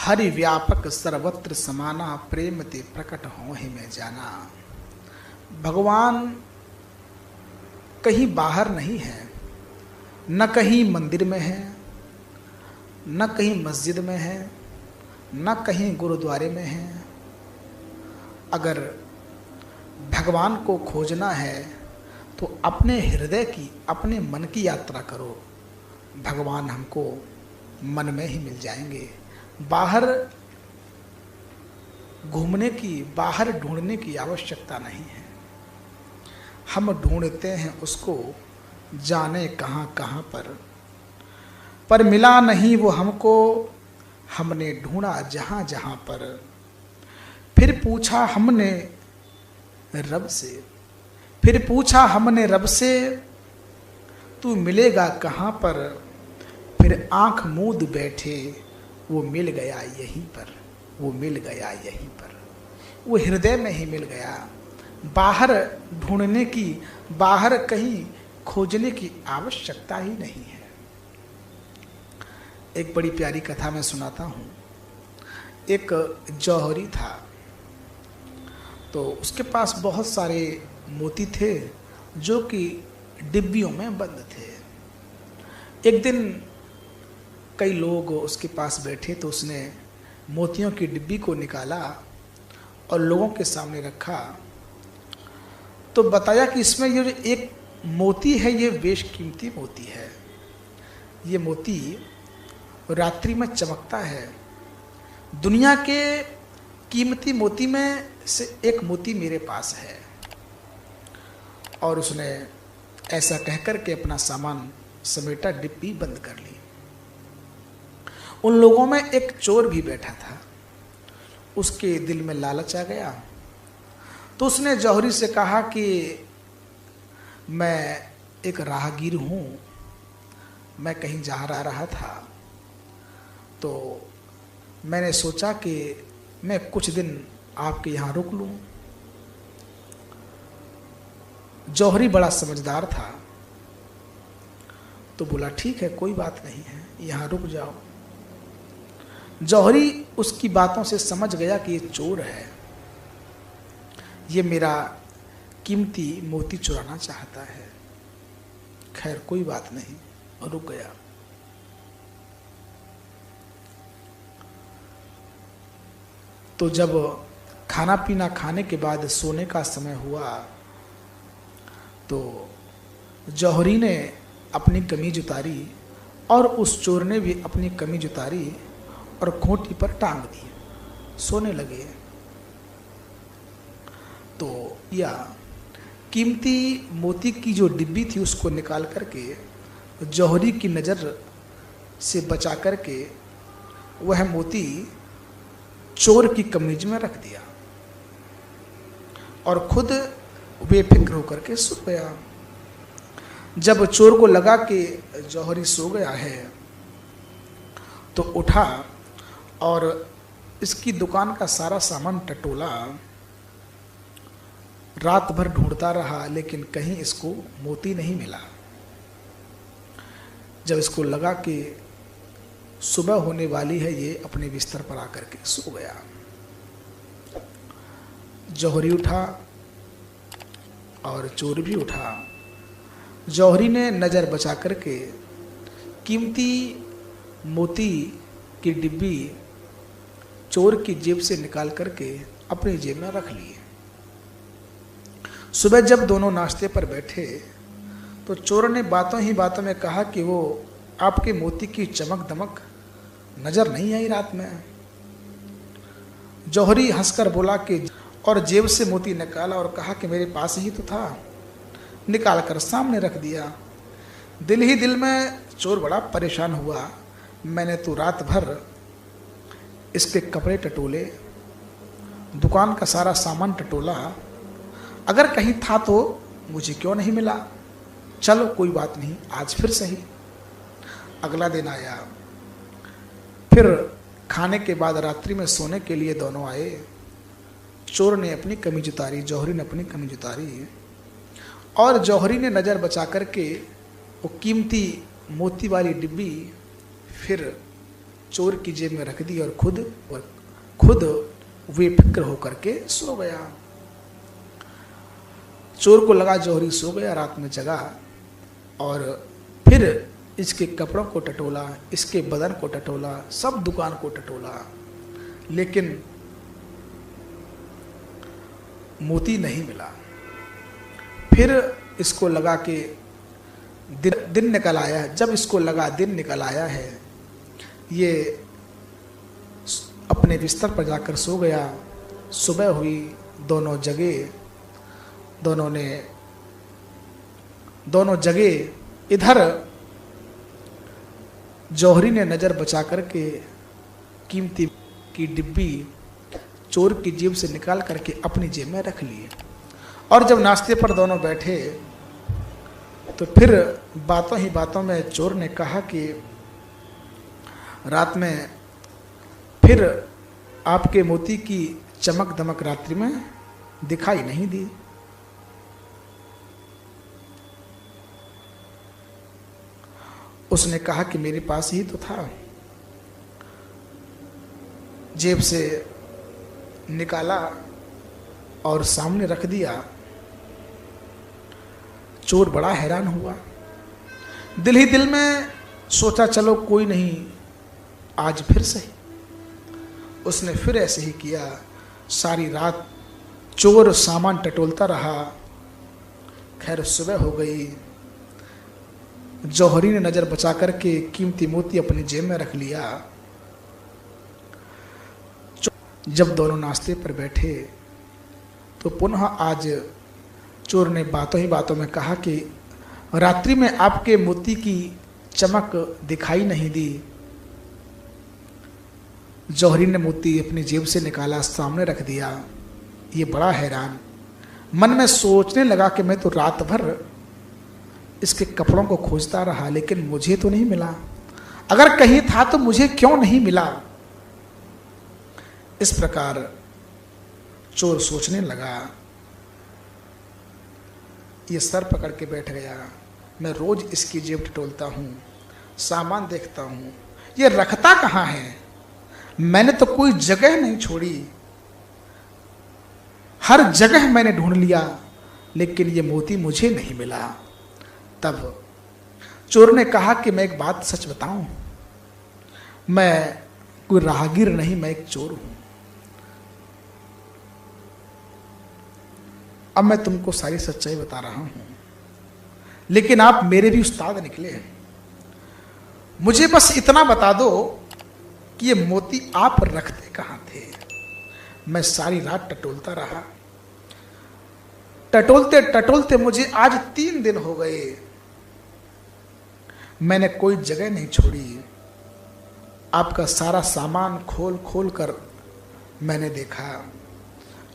हरि व्यापक सर्वत्र समाना, प्रेम ते प्रकट हो ही मैं जाना। भगवान कहीं बाहर नहीं है, न कहीं मंदिर में है, न कहीं मस्जिद में है, न कहीं गुरुद्वारे में है। अगर भगवान को खोजना है तो अपने हृदय की, अपने मन की यात्रा करो। भगवान हमको मन में ही मिल जाएंगे। बाहर घूमने की, बाहर ढूंढने की आवश्यकता नहीं है। हम ढूंढते हैं उसको जाने कहाँ कहाँ पर मिला नहीं वो हमको, हमने ढूंढा जहाँ जहाँ पर। फिर पूछा हमने रब से, फिर पूछा हमने रब से, तू मिलेगा कहाँ पर। फिर आंख मूंद बैठे, वो मिल गया यहीं पर, वो मिल गया यहीं पर। वो हृदय में ही मिल गया। बाहर ढूंढने की, बाहर कहीं खोजने की आवश्यकता ही नहीं है। एक बड़ी प्यारी कथा मैं सुनाता हूँ। एक जौहरी था, तो उसके पास बहुत सारे मोती थे जो कि डिब्बियों में बंद थे। एक दिन कई लोग उसके पास बैठे तो उसने मोतियों की डिब्बी को निकाला और लोगों के सामने रखा। तो बताया कि इसमें ये जो एक मोती है, ये बेशकीमती मोती है। ये मोती रात्रि में चमकता है। दुनिया के कीमती मोती में से एक मोती मेरे पास है। और उसने ऐसा कहकर के अपना सामान समेटा, डिब्बी बंद कर ली। उन लोगों में एक चोर भी बैठा था। उसके दिल में लालच आ गया, तो उसने जौहरी से कहा कि मैं एक राहगीर हूँ, मैं कहीं जा रहा था, तो मैंने सोचा कि मैं कुछ दिन आपके यहाँ रुक लूँ। जौहरी बड़ा समझदार था, तो बोला ठीक है, कोई बात नहीं है, यहाँ रुक जाओ। जौहरी उसकी बातों से समझ गया कि ये चोर है, ये मेरा कीमती मोती चुराना चाहता है। खैर कोई बात नहीं, और रुक गया। तो जब खाना पीना खाने के बाद सोने का समय हुआ, तो जौहरी ने अपनी कमीज उतारी और उस चोर ने भी अपनी कमीज उतारी और खूंटी पर टांग दी, सोने लगे। तो या कीमती मोती की जो डिब्बी थी उसको निकाल करके जौहरी की नज़र से बचा करके वह मोती चोर की कमीज में रख दिया और खुद बेफिक्र होकर के सो गया। जब चोर को लगा कि जौहरी सो गया है, तो उठा और इसकी दुकान का सारा सामान टटोला। रात भर ढूंढता रहा, लेकिन कहीं इसको मोती नहीं मिला। जब इसको लगा कि सुबह होने वाली है, ये अपने बिस्तर पर आकर के सो गया। जौहरी उठा और चोर भी उठा। जौहरी ने नज़र बचा करके कीमती मोती की डिब्बी चोर की जेब से निकाल करके अपनी जेब में रख ली। सुबह जब दोनों नाश्ते पर बैठे, तो चोर ने बातों ही बातों में कहा कि वो आपके मोती की चमक दमक नजर नहीं आई रात में। जौहरी हंसकर बोला कि, और जेब से मोती निकाला और कहा कि मेरे पास ही तो था, निकाल कर सामने रख दिया। दिल ही दिल में चोर बड़ा परेशान हुआ। मैंने तो रात भर इसके कपड़े टटोले, दुकान का सारा सामान टटोला, अगर कहीं था तो मुझे क्यों नहीं मिला। चलो कोई बात नहीं, आज फिर सही। अगला दिन आया, फिर खाने के बाद रात्रि में सोने के लिए दोनों आए। चोर ने अपनी कमीज उतारी, जौहरी ने अपनी कमीज उतारी, और जौहरी ने नज़र बचा करके वो कीमती मोती वाली डिब्बी फिर चोर की जेब में रख दी और खुद बेफिक्र होकर के सो गया। चोर को लगा जौहरी सो गया, रात में जगा और फिर इसके कपड़ों को टटोला, इसके बदन को टटोला, सब दुकान को टटोला, लेकिन मोती नहीं मिला। फिर इसको लगा कि दिन निकल आया है। जब इसको लगा दिन निकल आया है, ये अपने बिस्तर पर जाकर सो गया। सुबह हुई, दोनों जगे, दोनों जगे। इधर जौहरी ने नजर बचा करके कीमती की डिब्बी चोर की जेब से निकाल करके अपनी जेब में रख ली। और जब नाश्ते पर दोनों बैठे तो फिर बातों ही बातों में चोर ने कहा कि रात में फिर आपके मोती की चमक दमक रात्रि में दिखाई नहीं दी। उसने कहा कि मेरे पास ही तो था। जेब से निकाला और सामने रख दिया। चोर बड़ा हैरान हुआ। दिल ही दिल में सोचा चलो कोई नहीं, आज फिर सही। उसने फिर ऐसे ही किया। सारी रात चोर सामान टटोलता रहा। खैर सुबह हो गई। जौहरी ने नजर बचा करके कीमती मोती अपनी जेब में रख लिया। जब दोनों नाश्ते पर बैठे तो पुनः आज चोर ने बातों ही बातों में कहा कि रात्रि में आपके मोती की चमक दिखाई नहीं दी। जौहरी ने मोती अपनी जेब से निकाला, सामने रख दिया। ये बड़ा हैरान, मन में सोचने लगा कि मैं तो रात भर इसके कपड़ों को खोजता रहा, लेकिन मुझे तो नहीं मिला। अगर कहीं था तो मुझे क्यों नहीं मिला? इस प्रकार चोर सोचने लगा। ये सर पकड़ के बैठ गया। मैं रोज इसकी जेब टटोलता हूँ, सामान देखता हूँ, ये रखता कहाँ है? मैंने तो कोई जगह नहीं छोड़ी, हर जगह मैंने ढूंढ लिया, लेकिन ये मोती मुझे नहीं मिला। तब चोर ने कहा कि मैं एक बात सच बताऊं, मैं कोई राहगीर नहीं, मैं एक चोर हूं। अब मैं तुमको सारी सच्चाई बता रहा हूं, लेकिन आप मेरे भी उस्ताद निकले। मुझे बस इतना बता दो कि ये मोती आप रखते कहां थे? मैं सारी रात टटोलता रहा। टटोलते टटोलते मुझे आज 3 दिन हो गए। मैंने कोई जगह नहीं छोड़ी। आपका सारा सामान खोल खोल कर मैंने देखा।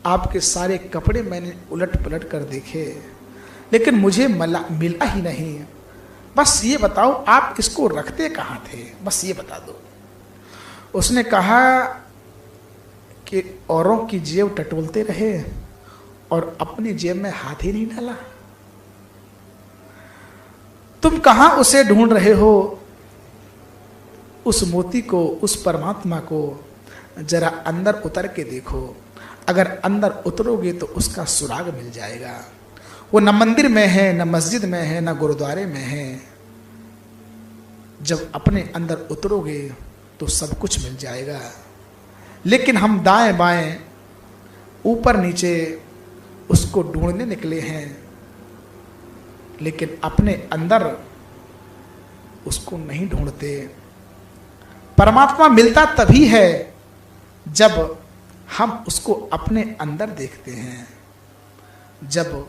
आपके सारे कपड़े मैंने उलट पलट कर देखे, लेकिन मुझे मिला ही नहीं। बस ये बताओ आप इसको रखते कहाँ थे? बस ये बता दो। उसने कहा कि औरों की जेब टटोलते रहे और अपनी जेब में हाथ ही नहीं डाला। तुम कहाँ उसे ढूंढ रहे हो? उस मोती को, उस परमात्मा को जरा अंदर उतर के देखो। अगर अंदर उतरोगे तो उसका सुराग मिल जाएगा। वो न मंदिर में है, न मस्जिद में है, न गुरुद्वारे में है। जब अपने अंदर उतरोगे तो सब कुछ मिल जाएगा। लेकिन हम दाएं बाएं, ऊपर नीचे उसको ढूंढने निकले हैं, लेकिन अपने अंदर उसको नहीं ढूंढते। परमात्मा मिलता तभी है जब हम उसको अपने अंदर देखते हैं। जब